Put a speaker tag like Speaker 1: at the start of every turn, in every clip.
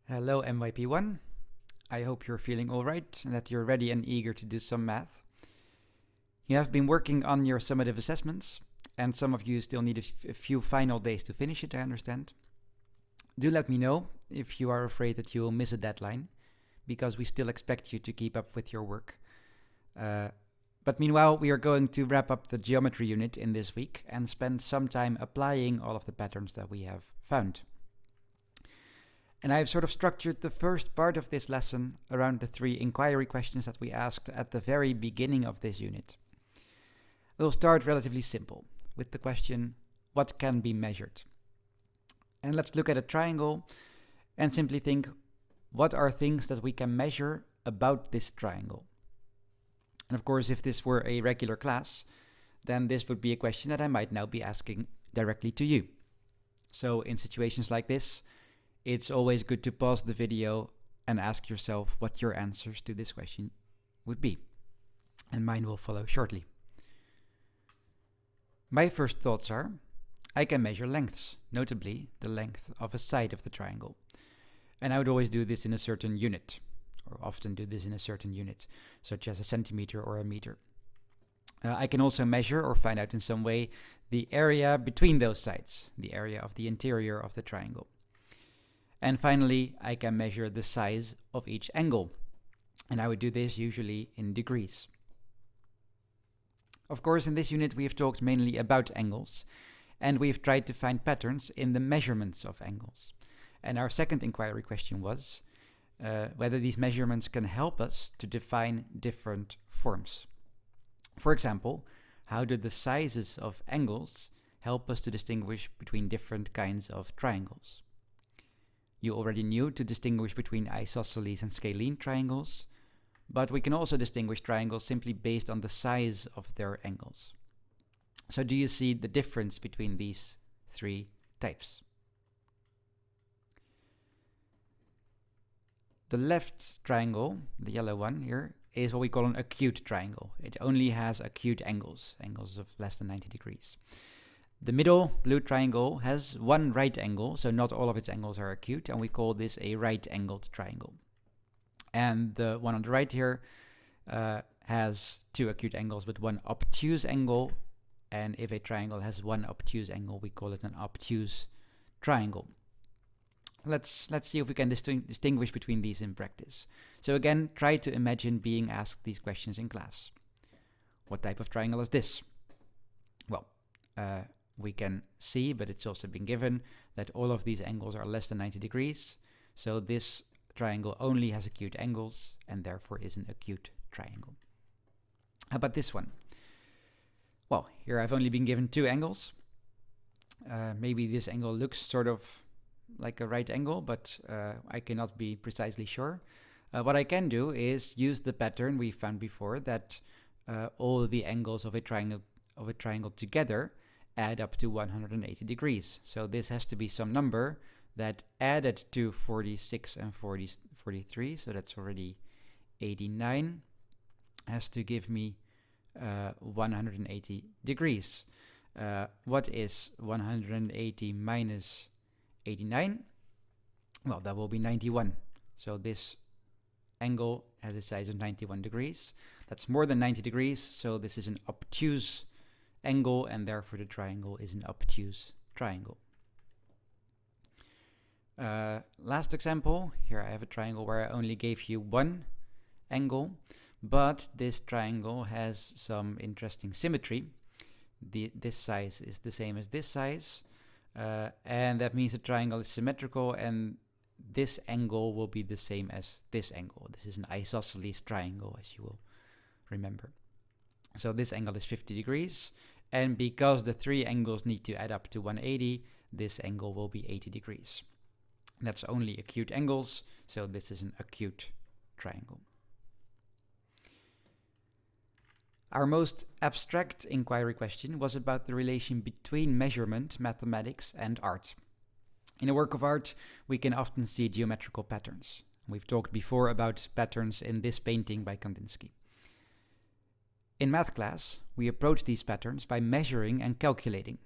Speaker 1: Hello MYP1, I hope you're feeling alright and that you're ready and eager to do some math. You have been working on your summative assessments, and some of you still need a few final days to finish it, I understand. Do let me know if you are afraid that you will miss a deadline, because we still expect you to keep up with your work. But meanwhile, we are going to wrap up the geometry unit in this week and spend some time applying all of the patterns that we have found. And I have sort of structured the first part of this lesson around the 3 inquiry questions that we asked at the very beginning of this unit. We'll start relatively simple, with the question, what can be measured? And let's look at a triangle and simply think, what are things that we can measure about this triangle? And of course, if this were a regular class, then this would be a question that I might now be asking directly to you. So in situations like this, it's always good to pause the video and ask yourself what your answers to this question would be. And mine will follow shortly. My first thoughts are, I can measure lengths, notably the length of a side of the triangle. And I would always do this in a certain unit, or often do this in a certain unit, such as a centimeter or a meter. I can also measure or find out in some way the area between those sides, the area of the interior of the triangle. And finally, I can measure the size of each angle. And I would do this usually in degrees. Of course, in this unit we have talked mainly about angles, and we have tried to find patterns in the measurements of angles. And our second inquiry question was whether these measurements can help us to define different forms. For example, how do the sizes of angles help us to distinguish between different kinds of triangles? You already knew to distinguish between isosceles and scalene triangles, but we can also distinguish triangles simply based on the size of their angles. So do you see the difference between these 3 types? The left triangle, the yellow one here, is what we call an acute triangle. It only has acute angles, angles of less than 90 degrees. The middle blue triangle has one right angle, so not all of its angles are acute, and we call this a right-angled triangle. And the one on the right here has 2 acute angles, but one obtuse angle, and if a triangle has one obtuse angle, we call it an obtuse triangle. Let's see if we can distinguish between these in practice. So again, try to imagine being asked these questions in class. What type of triangle is this? Well, we can see, but it's also been given, that all of these angles are less than 90 degrees. So this triangle only has acute angles and therefore is an acute triangle. How about this one? Well, here I've only been given 2 angles. Maybe this angle looks sort of like a right angle, but I cannot be precisely sure. What I can do is use the pattern we found before, that all the angles of a triangle together add up to 180 degrees. So this has to be some number that added to 46 and 43, so that's already 89, has to give me 180 degrees. What is 180 minus 89? Well, that will be 91. So this angle has a size of 91 degrees. That's more than 90 degrees, so this is an obtuse angle, and therefore the triangle is an obtuse triangle. Last example, here I have a triangle where I only gave you 1 angle, but this triangle has some interesting symmetry. This size is the same as this size, and that means the triangle is symmetrical, and this angle will be the same as this angle. This is an isosceles triangle, as you will remember. So this angle is 50 degrees, and because the 3 angles need to add up to 180, this angle will be 80 degrees. That's only acute angles, so this is an acute triangle. Our most abstract inquiry question was about the relation between measurement, mathematics, and art. In a work of art, we can often see geometrical patterns. We've talked before about patterns in this painting by Kandinsky. In math class, we approach these patterns by measuring and calculating.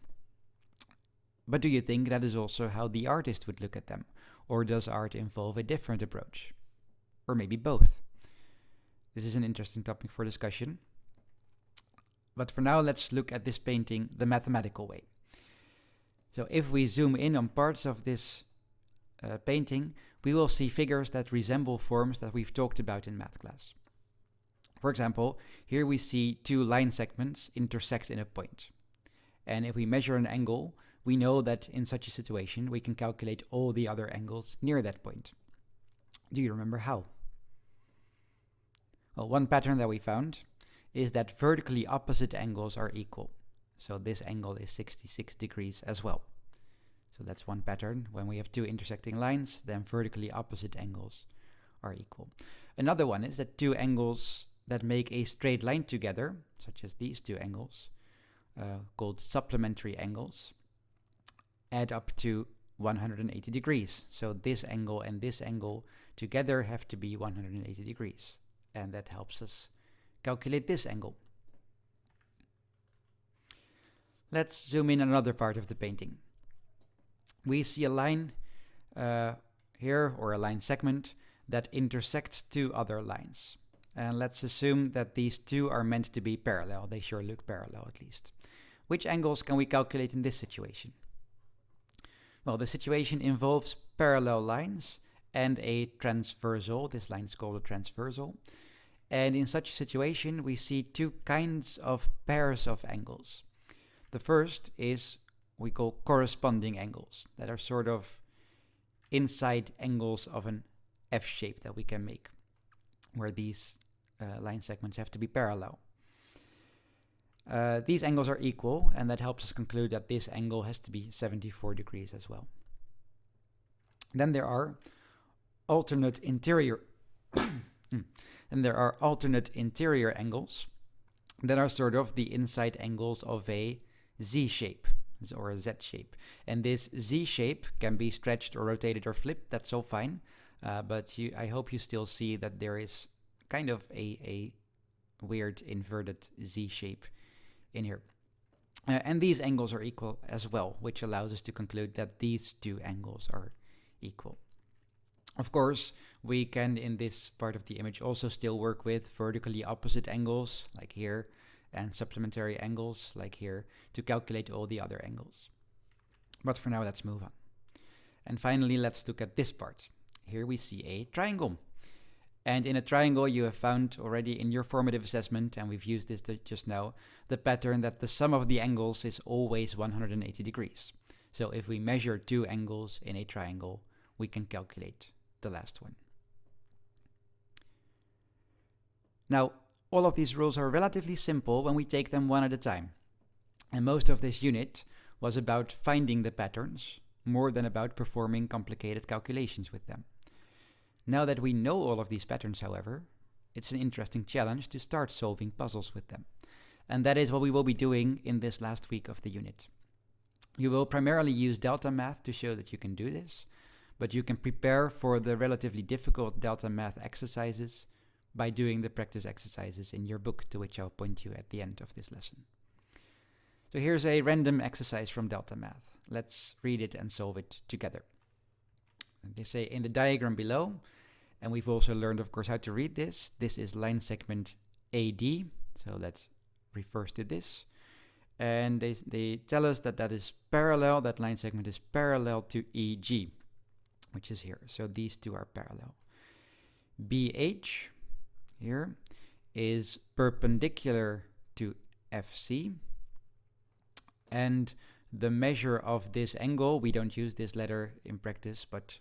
Speaker 1: But do you think that is also how the artist would look at them? Or does art involve a different approach? Or maybe both? This is an interesting topic for discussion. But for now, let's look at this painting the mathematical way. So if we zoom in on parts of this painting, we will see figures that resemble forms that we've talked about in math class. For example, here we see two line segments intersect in a point. And if we measure an angle, we know that in such a situation, we can calculate all the other angles near that point. Do you remember how? Well, one pattern that we found is that vertically opposite angles are equal. So this angle is 66 degrees as well. So that's one pattern. When we have two intersecting lines, then vertically opposite angles are equal. Another one is that two angles that make a straight line together, such as these two angles, called supplementary angles, add up to 180 degrees. So this angle and this angle together have to be 180 degrees. And that helps us calculate this angle. Let's zoom in on another part of the painting. We see a line here, or a line segment, that intersects two other lines. And let's assume that these two are meant to be parallel. They sure look parallel, at least. Which angles can we calculate in this situation? Well, the situation involves parallel lines and a transversal. This line is called a transversal. And in such a situation, we see two kinds of pairs of angles. The first is we call corresponding angles, that are sort of inside angles of an F shape that we can make, where these line segments have to be parallel. These angles are equal, and that helps us conclude that this angle has to be 74 degrees as well. Then there are alternate interior angles that are sort of the inside angles of a Z shape or a Z shape. And this Z shape can be stretched or rotated or flipped. That's all fine. But I hope you still see that there is kind of a weird inverted Z shape in here. And these angles are equal as well, which allows us to conclude that these two angles are equal. Of course, we can, in this part of the image, also still work with vertically opposite angles, like here, and supplementary angles, like here, to calculate all the other angles. But for now, let's move on. And finally, let's look at this part. Here we see a triangle. And in a triangle, you have found already in your formative assessment, and we've used this just now, the pattern that the sum of the angles is always 180 degrees. So if we measure two angles in a triangle, we can calculate the last one. Now, all of these rules are relatively simple when we take them one at a time. And most of this unit was about finding the patterns, more than about performing complicated calculations with them. Now that we know all of these patterns, however, it's an interesting challenge to start solving puzzles with them. And that is what we will be doing in this last week of the unit. You will primarily use delta math to show that you can do this, but you can prepare for the relatively difficult delta math exercises by doing the practice exercises in your book, to which I'll point you at the end of this lesson. So here's a random exercise from delta math. Let's read it and solve it together. They say in the diagram below, and we've also learned, of course, how to read this. This is line segment AD, so that refers to this. And they tell us that that is parallel, that line segment is parallel to EG, which is here. So these two are parallel. BH here is perpendicular to FC. And the measure of this angle, we don't use this letter in practice, but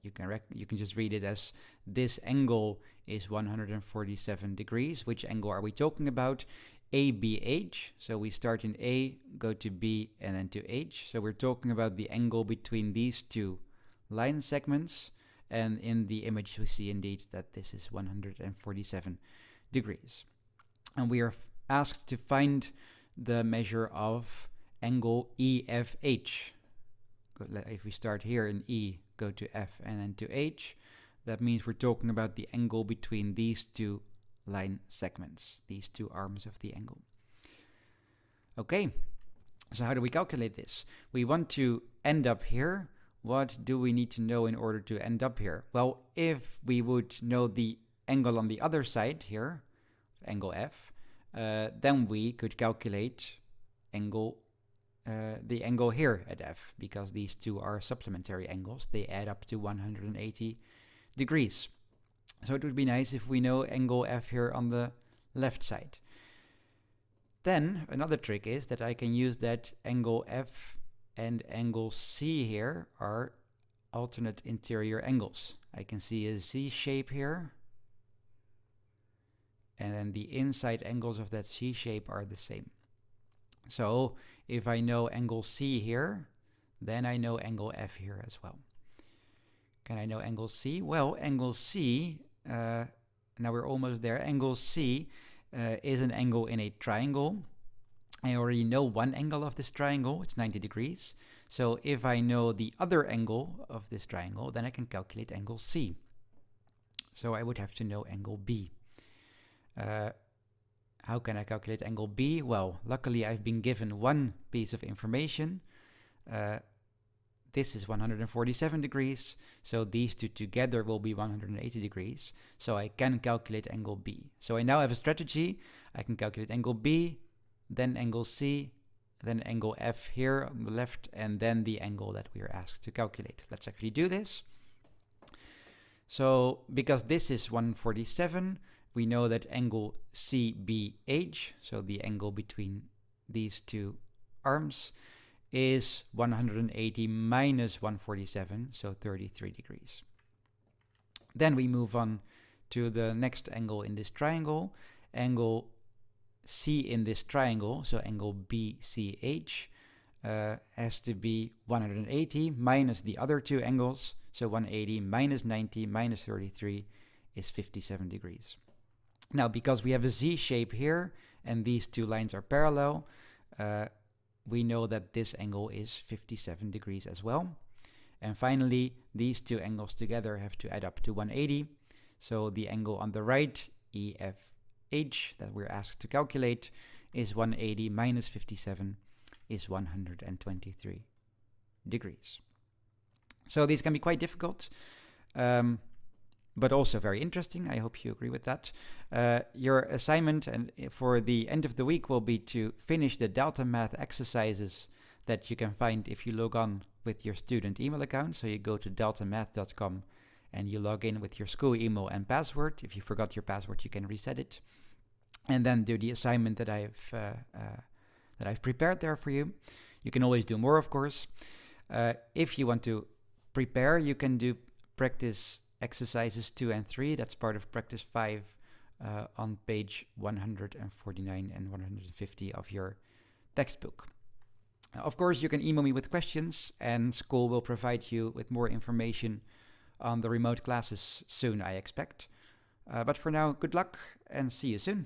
Speaker 1: you can just read it as this angle is 147 degrees. Which angle are we talking about? ABH. So we start in A, go to B, and then to H. So we're talking about the angle between these two line segments. And in the image, we see indeed that this is 147 degrees. And we are asked to find the measure of angle EFH. If we start here in E, go to F, and then to H, that means we're talking about the angle between these two line segments, these two arms of the angle. Okay, so how do we calculate this? We want to end up here what do we need to know in order to end up here? Well, if we would know the angle on the other side here, angle F, then we could calculate the angle here at F, because these two are supplementary angles. They add up to 180 degrees. So it would be nice if we know angle F here on the left side. Then another trick is that I can use that angle F and angle C here are alternate interior angles. I can see a Z shape here, and then the inside angles of that C shape are the same. So if I know angle C here, then I know angle F here as well. Can I know angle C? Well, angle C, now we're almost there. Angle C is an angle in a triangle. I already know one angle of this triangle, it's 90 degrees. So if I know the other angle of this triangle, then I can calculate angle C. So I would have to know angle B. How can I calculate angle B? Well, luckily I've been given one piece of information. This is 147 degrees, so these two together will be 180 degrees. So I can calculate angle B. So I now have a strategy. I can calculate angle B, then angle C, then angle F here on the left, and then the angle that we are asked to calculate. Let's actually do this. So because this is 147, we know that angle CBH, so the angle between these two arms, is 180 minus 147, so 33 degrees. Then we move on to the next angle in this triangle, angle C in this triangle, so angle BCH, has to be 180 minus the other two angles, so 180 minus 90 minus 33 is 57 degrees. Now, because we have a Z shape here, and these two lines are parallel, we know that this angle is 57 degrees as well. And finally, these two angles together have to add up to 180. So the angle on the right, EFH, that we're asked to calculate, is 180 minus 57 is 123 degrees. So these can be quite difficult, but also very interesting. I hope you agree with that. Your assignment and for the end of the week will be to finish the Delta Math exercises that you can find if you log on with your student email account. So you go to deltamath.com and you log in with your school email and password. If you forgot your password, you can reset it. And then do the assignment that I've prepared there for you. You can always do more, of course. If you want to prepare, you can do practice exercises 2 and 3. That's part of practice 5 on page 149 and 150 of your textbook. Of course, you can email me with questions, and school will provide you with more information on the remote classes soon, I expect. But for now, good luck and see you soon.